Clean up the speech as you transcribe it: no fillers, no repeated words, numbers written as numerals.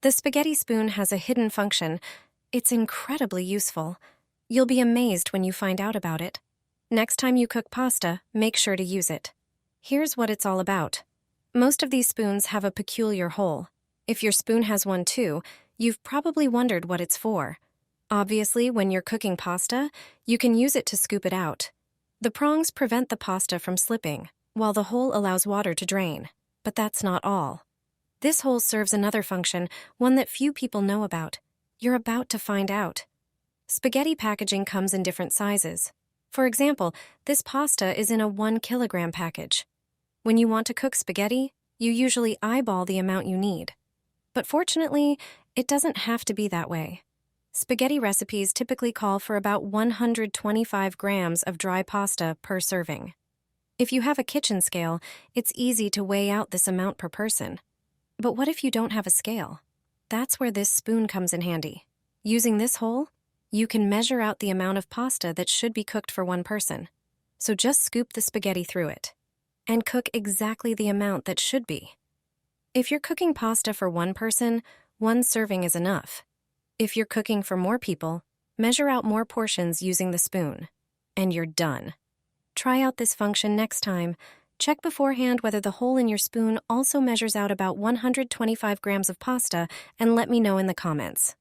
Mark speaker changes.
Speaker 1: The spaghetti spoon has a hidden function. It's incredibly useful. You'll be amazed when you find out about it. Next time you cook pasta, make sure to use it. Here's what it's all about. Most of these spoons have a peculiar hole. If your spoon has one too, you've probably wondered what it's for. Obviously, when you're cooking pasta, you can use it to scoop it out. The prongs prevent the pasta from slipping, while the hole allows water to drain. But that's not all. This hole serves another function, one that few people know about. You're about to find out. Spaghetti packaging comes in different sizes. For example, this pasta is in a 1 kilogram package. When you want to cook spaghetti, you usually eyeball the amount you need. But fortunately, it doesn't have to be that way. Spaghetti recipes typically call for about 125 grams of dry pasta per serving. If you have a kitchen scale, it's easy to weigh out this amount per person. But what if you don't have a scale? That's where this spoon comes in handy. Using this hole, you can measure out the amount of pasta that should be cooked for one person. So just scoop the spaghetti through it and cook exactly the amount that should be. If you're cooking pasta for one person, one serving is enough. If you're cooking for more people, measure out more portions using the spoon, and you're done. Try out this function next time. Check beforehand whether the hole in your spoon also measures out about 125 grams of pasta and let me know in the comments.